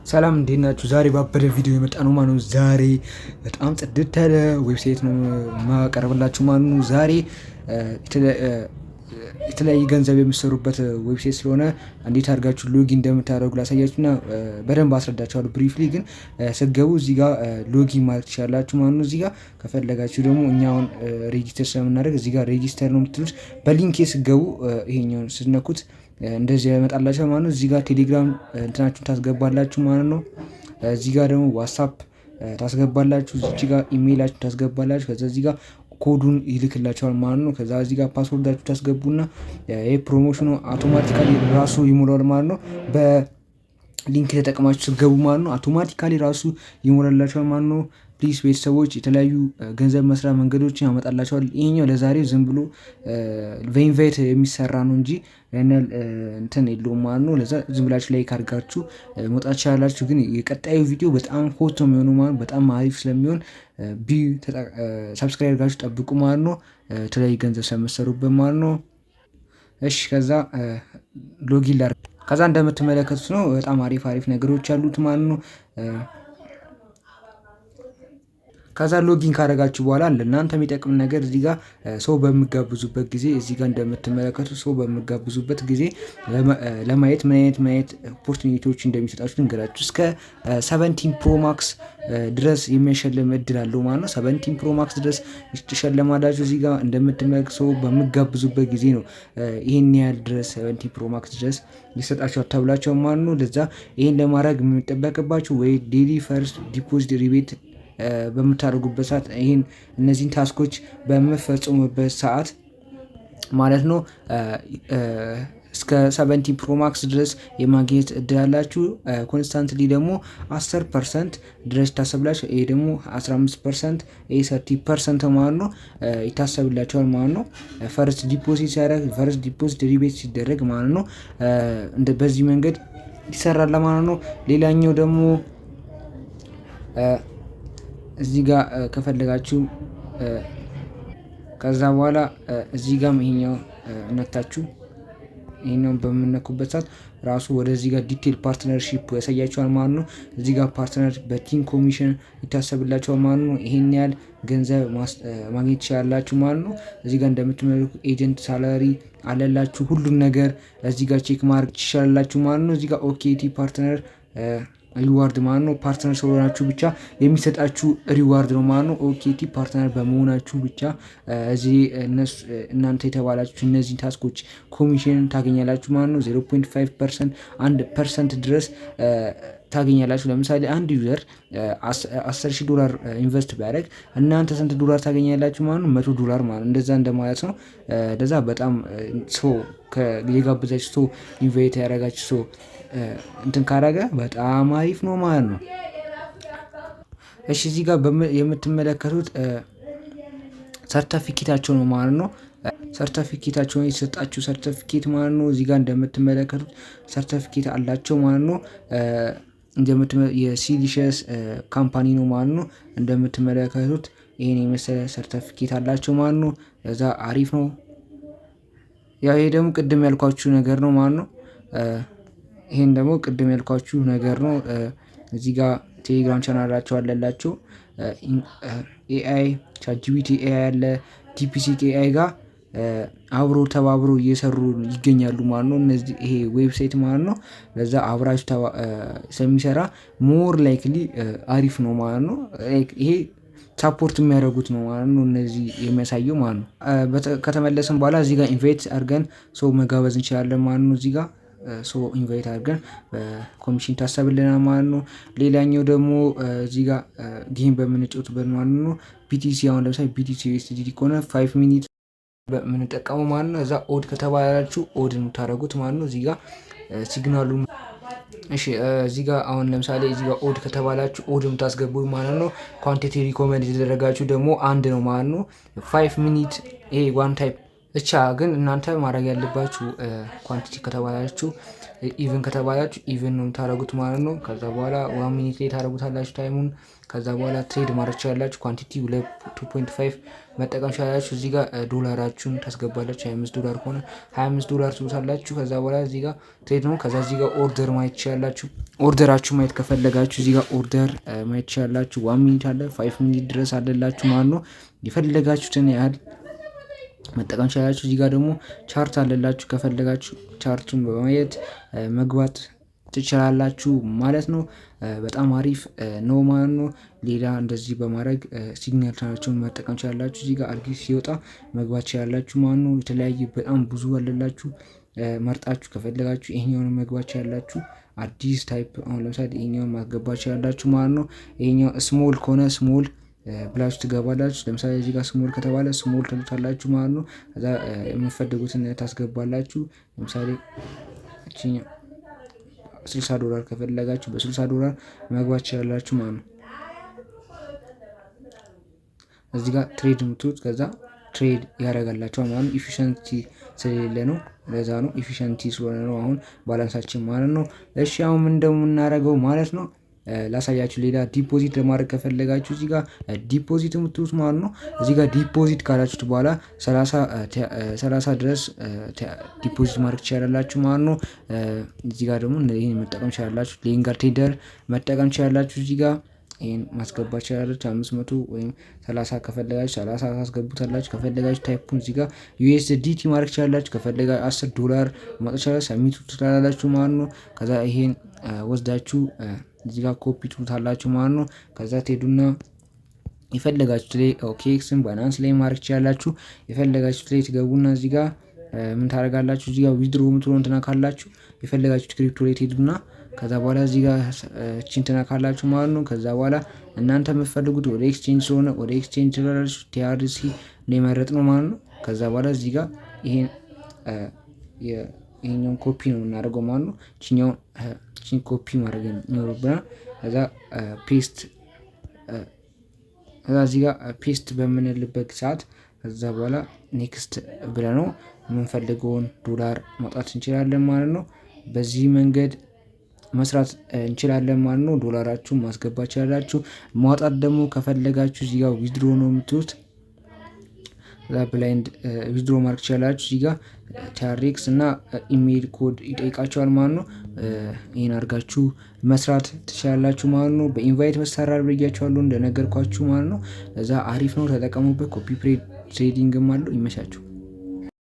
ሰላም እንዴት ናችሁ? ዛሬ ባበደ ቪዲዮ የመጣ ነው ማለት ነው። ዛሬ በጣም ጽድት ያለ ዌብሳይት ነው ማቀርብላችሁ ማለት ነው። ዛሬ የተለያየ ገንዘብ የሚሰሩበት ዌብሳይት ስለሆነ እንዴት አድርጋችሁ ሎጊን እንደምታደርጉ ላሳያችሁና በደንብ አስረዳችኋለሁ። ብሪፍሊ ግን ስገቡ እዚህ ጋር ሎጊን ማለት ትችላላችሁ ማለት ነው። እዚህ ጋር ከፈለጋችሁ ደግሞ እኛውን ሬጂስተር ስለምናደርግ እዚህ ጋር ሬጂስተር ነው የምትሉት። በሊንኬ ስገቡ ይሄኛውን ስትነኩት እንደዚህ ያመጣላችሁ ማለት ነው። እዚህ ጋር ቴሌግራም እንትናችሁን ታስገባላችሁ ማለት ነው። እዚህ ጋር ደግሞ ዋትስአፕ ታስገባላችሁ። እዚህ ጋር ኢሜይላችሁ ታስገባላችሁ። ከዛ እዚህ ጋር ኮዱን ይልክላቸዋል ማለት ነው። ከዛ እዚህ ጋር ፓስወርዳችሁ ታስገቡና ይሄ ፕሮሞሽኑ አውቶማቲካሊ ራሱ ይሞላል ማለት ነው። በሊንክ ተጠቅማችሁ ስገቡ ማለት ነው አውቶማቲካሊ ራሱ ይሞላላቸዋል ማለት ነው። ፕሊስ ቤተሰቦች የተለያዩ ገንዘብ መስሪያ መንገዶችን ያመጣላቸዋል። ይሄኛው ለዛሬው ዝም ብሎ በኢንቫይት የሚሰራ ነው እንጂ ያንን እንትን የለውም ማለት ነው። ለዛ ዝም ብላችሁ ላይክ አድርጋችሁ መውጣት ትችላላችሁ። ግን የቀጣዩ ቪዲዮ በጣም ሆት ነው የሚሆነው ማለት በጣም አሪፍ ስለሚሆን ሰብስክራይብ አድርጋችሁ ጠብቁ ማለት ነው። የተለያዩ ገንዘብ ስለምትሰሩበት ማለት ነው። እሺ ከዛ ሎጊን ላድርግ። ከዛ እንደምትመለከቱት ነው በጣም አሪፍ ነገሮች ያሉት ማለት ነው። ከዛ ሎጊን ካደረጋችሁ በኋላ ለእናንተ የሚጠቅም ነገር እዚህ ጋር ሰው በሚጋብዙበት ጊዜ እዚህ ጋር እንደምትመለከቱ ሰው በሚጋብዙበት ጊዜ ለማየት ምን አይነት ኦፖርቹኒቲዎች እንደሚሰጣችሁ ልንገራችሁ። እስከ 17 ፕሮ ማክስ ድረስ የሚያሸልም እድል አለው ማለት ነው። 17 ፕሮ ማክስ ድረስ ትሸለማላችሁ። እዚህ ጋር እንደምትመለከቱ ሰው በሚጋብዙበት ጊዜ ነው ይህን ያህል ድረስ 17 ፕሮ ማክስ ድረስ ሊሰጣቸው ተብላቸው ማለት ነው። ለዛ ይህን ለማድረግ የሚጠበቅባችሁ ወይ ዴሊ ፈርስት ዲፖዚት ሪቤት በምታደርጉበት ሰዓት እነዚህን ታስኮች በምፈጽሙበት ሰዓት ማለት ነው እስከ 17 ፕሮማክስ ድረስ የማግኘት እድል አላችሁ። ኮንስታንትሊ ደግሞ 10% ድረስ ይታሰብላችሁ። ይሄ ደግሞ 15% ይሄ 30% ማለት ነው ይታሰብላችኋል ማለት ነው። ፈርስት ዲፖዚት ሲያደርግ ፈርስት ዲፖዚት ሪቤት ሲደረግ ማለት ነው። በዚህ መንገድ ይሰራል ማለት ነው። ሌላኛው ደግሞ እዚህ ጋር ከፈለጋችሁ ከዛ በኋላ እዚህ ጋር ይሄኛው ነክታችሁ ይሄኛውን በምነኩበት ሰዓት ራሱ ወደዚህ ጋር ዲቴል ፓርትነርሺፕ ያሳያችኋል ማለት ነው። እዚህ ጋር ፓርትነር በቲም ኮሚሽን ይታሰብላችኋል ማለት ነው። ይሄን ያህል ገንዘብ ማግኘት ትችላላችሁ ማለት ነው። እዚህ ጋር እንደምትመለከቱ ኤጀንት ሳላሪ አለላችሁ ሁሉም ነገር እዚህ ጋር ቼክ ማድረግ ትችላላችሁ ማለት ነው። እዚህ ጋር ኦኬቲ ፓርትነር ሪዋርድ ማለት ነው። ፓርትነር ስለሆናችሁ ብቻ የሚሰጣችሁ ሪዋርድ ነው ማለት ነው። ኦኬቲ ፓርትነር በመሆናችሁ ብቻ እዚህ እናንተ የተባላችሁ እነዚህን ታስኮች ኮሚሽን ታገኛላችሁ ማለት ነው። 0.5% 1% ድረስ ታገኛላችሁ። ለምሳሌ አንድ ዩዘር $10,000 ኢንቨስት ቢያደርግ እናንተ ስንት ዶላር ታገኛላችሁ ማለት ነው? $100 ማለት እንደዛ እንደማለት ነው። እንደዛ በጣም የጋበዛችሁ ኢንቫይት ያደረጋችሁ እንትን ካረገ በጣም አሪፍ ነው ማለት ነው። እሺ እዚህ ጋር የምትመለከቱት ሰርተፊኬታቸው ነው ማለት ነው። ሰርተፊኬታቸውን የተሰጣችሁ ሰርተፊኬት ማለት ነው። እዚህ ጋር እንደምትመለከቱት ሰርተፊኬት አላቸው ማለት ነው። የሲሊሸስ ካምፓኒ ነው ማለት ነው። እንደምትመለከቱት ይሄን የመሰለ ሰርተፊኬት አላቸው ማለት ነው። እዛ አሪፍ ነው። ያው ይሄ ደግሞ ቅድም ያልኳችሁ ነገር ነው ማለት ነው። ይሄን ደግሞ ቅድም ያልኳችሁ ነገር ነው። እዚህ ጋር ቴሌግራም ቻናላቸው አለላቸው። ኤአይ ቻትጂፒቲ ኤአይ አለ ዲፕሲክ ኤአይ ጋር አብሮ ተባብሮ እየሰሩ ይገኛሉ ማለት ነው። እነዚህ ይሄ ዌብሳይት ማለት ነው። ለዛ አብራችሁ ስለሚሰራ ሞር ላይክሊ አሪፍ ነው ማለት ነው። ይሄ ሳፖርት የሚያደርጉት ነው ማለት ነው። እነዚህ የሚያሳየው ማለት ነው። ከተመለስን በኋላ እዚህ ጋር ኢንቫይት አድርገን ሰው መጋበዝ እንችላለን ማለት ነው። እዚህ ጋር ሰው ኢንቫይት አድርገን በኮሚሽን ታሰብልናል ማለት ነው። ሌላኛው ደግሞ እዚህ ጋር ጌም በምንጫወትበት ማለት ነው። ቢቲሲ አሁን ለምሳሌ ቢቲሲ ዩኤስዲቲ ከሆነ 5 ሚኒት በምንጠቀመው ማለት ነው። እዛ ኦድ ከተባላችሁ ኦድ የምታደርጉት ማለት ነው። እዚህ ጋር ሲግናሉ እሺ እዚህ ጋር አሁን ለምሳሌ እዚህ ጋር ኦድ ከተባላችሁ ኦድ የምታስገቡት ማለት ነው። ኳንቲቲ ሪኮመንድ የተደረጋችሁ ደግሞ አንድ ነው ማለት ነው። 5 ሚኒት ይሄ ዋን ታይፕ ብቻ ግን እናንተ ማድረግ ያለባችሁ ኳንቲቲ ከተባላችሁ ኢቭን ከተባላችሁ ኢቭን ነው የምታደርጉት ማለት ነው። ከዛ በኋላ 1 ሚኒት ላይ ታደርጉታላችሁ ታይሙን። ከዛ በኋላ ትሬድ ማድረግ ትችላላችሁ። ኳንቲቲ 2.5 መጠቀም ትችላላችሁ። እዚህ ጋር ዶላራችሁን ታስገባላችሁ። $25 ከሆነ $25 ትሉታላችሁ። ከዛ በኋላ እዚህ ጋር ትሬድ ነው። ከዛ እዚህ ጋር ኦርደር ማየት ትችላላችሁ። ኦርደራችሁ ማየት ከፈለጋችሁ እዚህ ጋር ኦርደር ማየት ትችላላችሁ። 1 ሚኒት አለ 5 ሚኒት ድረስ አለላችሁ ማለት ነው። የፈለጋችሁትን ያህል መጠቀም ትችላላችሁ። እዚህ ጋር ደግሞ ቻርት አለላችሁ። ከፈለጋችሁ ቻርቱን በማየት መግባት ትችላላችሁ ማለት ነው። በጣም አሪፍ ነው ማለት ነው። ሌላ እንደዚህ በማድረግ ሲግናል ቻናላችሁን መጠቀም ትችላላችሁ። እዚህ ጋር አዲስ ሲወጣ መግባት ትችላላችሁ ማለት ነው። የተለያየ በጣም ብዙ አለላችሁ። መርጣችሁ ከፈለጋችሁ ይሄኛውን መግባት ትችላላችሁ። አዲስ ታይፕ አሁን ለምሳሌ ይሄኛውን ማስገባት ትችላላችሁ ማለት ነው። ይሄኛው ስሞል ከሆነ ስሞል ብላችሁ ትገባላችሁ። ለምሳሌ እዚህ ጋር ስሞል ከተባለ ስሞል ትሉታላችሁ ማለት ነው። ከዛ የምትፈልጉትን ታስገባላችሁ። ለምሳሌ እቺኛው $60 ከፈለጋችሁ በ$60 መግባት ትችላላችሁ ማለት ነው። እዚህ ጋር ትሬድ የምትሉት ከዛ ትሬድ ያደርጋላችሁ ማለት ነው። ኢፊሸንሲ ስለሌለ ነው፣ ለዛ ነው። ኢፊሸንሲ ስለሆነ ነው አሁን ባላንሳችን ማለት ነው። እሺ አሁን ምን እንደምናደርገው ማለት ነው ላሳያችሁ። ሌላ ዲፖዚት ለማድረግ ከፈለጋችሁ እዚህ ጋር ዲፖዚት የምትሉት ማለት ነው። እዚህ ጋር ዲፖዚት ካላችሁት በኋላ 30 ድረስ ዲፖዚት ማድረግ ትችላላችሁ ማለት ነው። እዚህ ጋር ደግሞ ይህን መጠቀም ትችላላችሁ። ሌንጋር ቴንደር መጠቀም ትችላላችሁ። እዚህ ጋር ይህን ማስገባት ትችላላችሁ። 500 ወይም 30 ከፈለጋችሁ 30 ታስገቡታላችሁ። ከፈለጋችሁ ታይፑን እዚህ ጋር USDT ማድረግ ትችላላችሁ። ከፈለጋችሁ $10 ማውጣት ትችላላችሁ። ሰሚቱ ትችላላችሁ ማለት ነው። ከዛ ይሄን ወስዳችሁ እዚህ ጋር ኮፒ ትሉታላችሁ ማለት ነው። ከዛ ትሄዱና የፈለጋችሁት ላይ ኦኬክስን ባይናንስ ላይ ማድረግ ትችላላችሁ። የፈለጋችሁት ላይ ትገቡና እዚህ ጋር ምን ታደርጋላችሁ? እዚህ ጋር ዊዝድሮ የምትለው እንትና ካላችሁ የፈለጋችሁት ክሪፕቶ ላይ ትሄዱና ከዛ በኋላ እዚህ ጋር እንትና ካላችሁ ማለት ነው። ከዛ በኋላ እናንተ የምትፈልጉት ወደ ኤክስቼንጅ ስለሆነ ወደ ኤክስቼንጅ ትላላችሁ። TRC ነው የመረጥነው ማለት ነው። ከዛ በኋላ እዚህ ጋር ይሄኛውን ኮፒ ነው የምናደርገው ማለት ነው። ይቺን ኮፒ ማድረግ ይኖርብናል። ከዛ ፔስት ከዛ እዚህ ጋር ፔስት በምንልበት ሰዓት ከዛ በኋላ ኔክስት ብለነው የምንፈልገውን ዶላር ማውጣት እንችላለን ማለት ነው። በዚህ መንገድ መስራት እንችላለን ማለት ነው። ዶላራችሁን ማስገባት ትችላላችሁ። ማውጣት ደግሞ ከፈለጋችሁ እዚህ ጋር ዊዝድሮ ነው የምትሉት። ብላይንድ ዊዝድሮ ማድረግ ትችላላችሁ። እዚህ ጋር TRX እና ኢሜይል ኮድ ይጠይቃችኋል ማለት ነው። ይህን አድርጋችሁ መስራት ትችላላችሁ ማለት ነው። በኢንቫይት መሰራር ብያችኋለሁ እንደነገርኳችሁ ማለት ነው። እዛ አሪፍ ነው፣ ተጠቀሙበት። ኮፒ ትሬዲንግም አለው። ይመቻችሁ።